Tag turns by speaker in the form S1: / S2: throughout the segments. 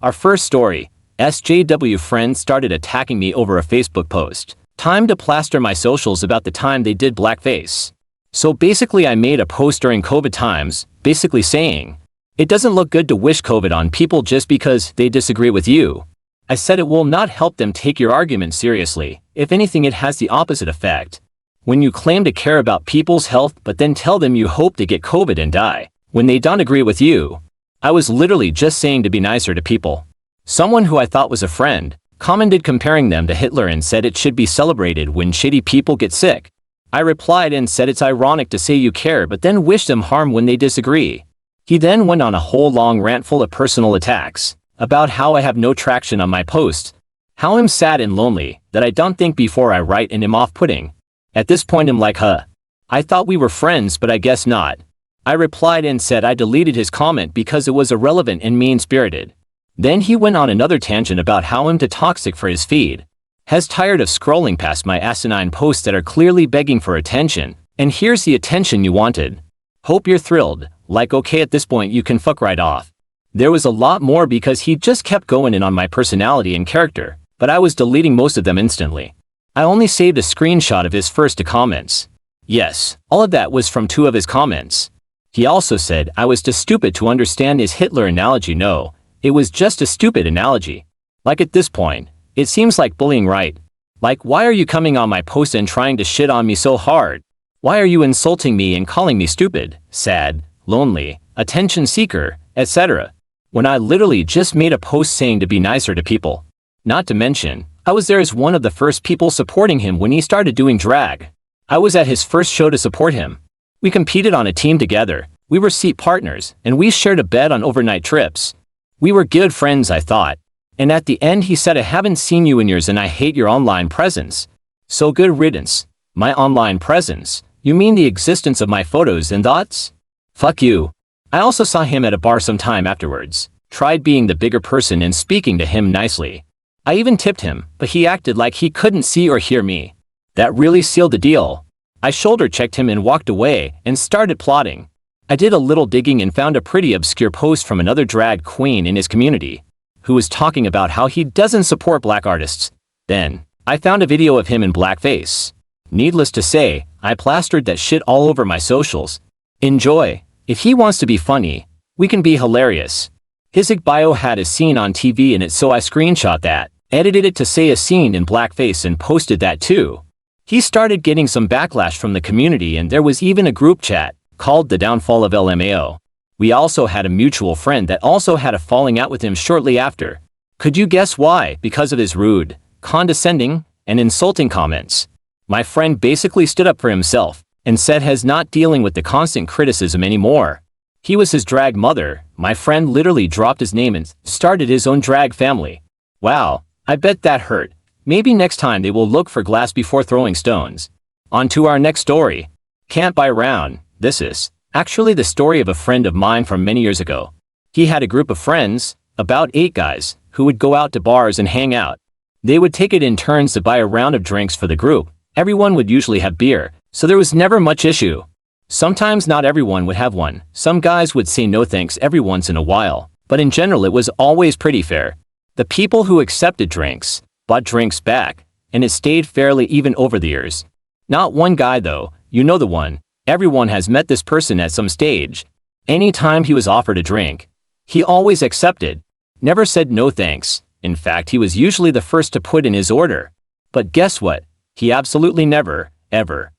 S1: Our first story, SJW friends started attacking me over a Facebook post. Time to plaster my socials about the time they did blackface. So basically I made a post during COVID times, basically saying, it doesn't look good to wish COVID on people just because they disagree with you. I said it will not help them take your argument seriously. If anything, it has the opposite effect. When you claim to care about people's health but then tell them you hope to get COVID and die, when they don't agree with you. I was literally just saying to be nicer to people. Someone who I thought was a friend commented comparing them to Hitler and said it should be celebrated when shitty people get sick. I replied and said it's ironic to say you care but then wish them harm when they disagree. He then went on a whole long rant full of personal attacks about how I have no traction on my posts, how I'm sad and lonely, that I don't think before I write and am off-putting. At this point I'm like, huh. I thought we were friends but I guess not. I replied and said I deleted his comment because it was irrelevant and mean-spirited. Then he went on another tangent about how I'm too toxic for his feed. Has tired of scrolling past my asinine posts that are clearly begging for attention, and here's the attention you wanted. Hope you're thrilled, like okay at this point you can fuck right off. There was a lot more because he just kept going in on my personality and character, but I was deleting most of them instantly. I only saved a screenshot of his first 2 comments. Yes, all of that was from 2 of his comments. He also said I was too stupid to understand his Hitler analogy. No, it was just a stupid analogy. Like at this point, it seems like bullying, right? Like why are you coming on my post and trying to shit on me so hard? Why are you insulting me and calling me stupid, sad, lonely, attention seeker, etc. when I literally just made a post saying to be nicer to people? Not to mention, I was there as one of the first people supporting him when he started doing drag. I was at his first show to support him. We competed on a team together, we were seat partners, and we shared a bed on overnight trips. We were good friends, I thought. And at the end he said I haven't seen you in years and I hate your online presence. So good riddance. My online presence? You mean the existence of my photos and thoughts? Fuck you. I also saw him at a bar some time afterwards. Tried being the bigger person and speaking to him nicely. I even tipped him, but he acted like he couldn't see or hear me. That really sealed the deal. I shoulder-checked him and walked away and started plotting. I did a little digging and found a pretty obscure post from another drag queen in his community, who was talking about how he doesn't support black artists. Then, I found a video of him in blackface. Needless to say, I plastered that shit all over my socials. Enjoy. If he wants to be funny, we can be hilarious. His bio had a scene on TV in it, so I screenshot that, edited it to say a scene in blackface and posted that too. He started getting some backlash from the community and there was even a group chat called The Downfall of LMAO. We also had a mutual friend that also had a falling out with him shortly after. Could you guess why? Because of his rude, condescending, and insulting comments. My friend basically stood up for himself and said he's not dealing with the constant criticism anymore. He was his drag mother. My friend literally dropped his name and started his own drag family. Wow, I bet that hurt. Maybe next time they will look for glass before throwing stones. On to our next story. Can't buy round. This is actually the story of a friend of mine from many years ago. He had a group of friends, about 8 guys, who would go out to bars and hang out. They would take it in turns to buy a round of drinks for the group. Everyone would usually have beer, so there was never much issue. Sometimes not everyone would have one. Some guys would say no thanks every once in a while, but in general it was always pretty fair. The people who accepted drinks bought drinks back, and it stayed fairly even over the years. Not one guy though, you know the one. Everyone has met this person at some stage. Anytime he was offered a drink, he always accepted. Never said no thanks. In fact, he was usually the first to put in his order. But guess what? He absolutely never, ever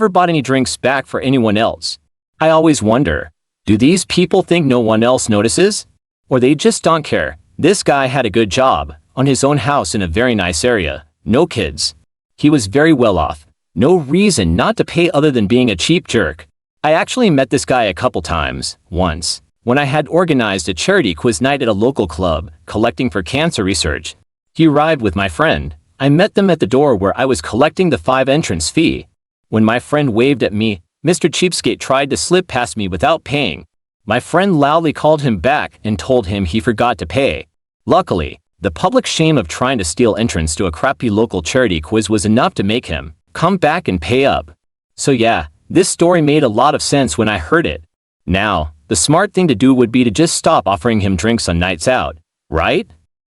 S1: bought any drinks back for anyone else. I always wonder, do these people think no one else notices? Or they just don't care? This guy had a good job, on his own house in a very nice area, no kids. He was very well off. No reason not to pay other than being a cheap jerk. I actually met this guy a couple times. Once, when I had organized a charity quiz night at a local club, collecting for cancer research. He arrived with my friend. I met them at the door where I was collecting the 5 entrance fee. When my friend waved at me, Mr. Cheapskate tried to slip past me without paying. My friend loudly called him back and told him he forgot to pay. Luckily, the public shame of trying to steal entrance to a crappy local charity quiz was enough to make him come back and pay up. So yeah, this story made a lot of sense when I heard it. Now, the smart thing to do would be to just stop offering him drinks on nights out, right?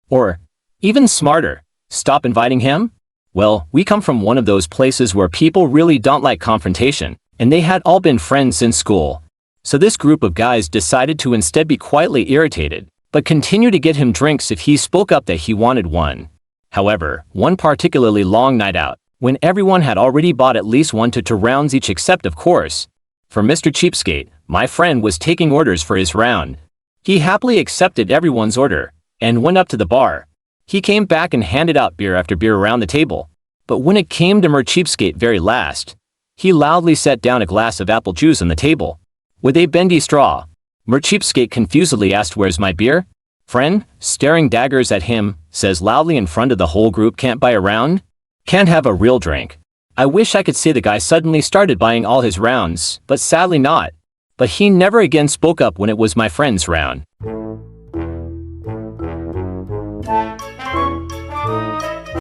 S1: Or, even smarter, stop inviting him? Well, we come from one of those places where people really don't like confrontation, and they had all been friends since school. So this group of guys decided to instead be quietly irritated, but continue to get him drinks if he spoke up that he wanted one. However, one particularly long night out, when everyone had already bought at least 1 to 2 rounds each except of course, for Mr. Cheapskate, my friend was taking orders for his round. He happily accepted everyone's order, and went up to the bar. He came back and handed out beer after beer around the table. But when it came to Cheapskate very last, he loudly set down a glass of apple juice on the table. With a bendy straw, Cheapskate confusedly asked, "Where's my beer?" Friend, staring daggers at him, says loudly in front of the whole group, "Can't buy a round? Can't have a real drink." I wish I could say the guy suddenly started buying all his rounds, but sadly not. But he never again spoke up when it was my friend's round.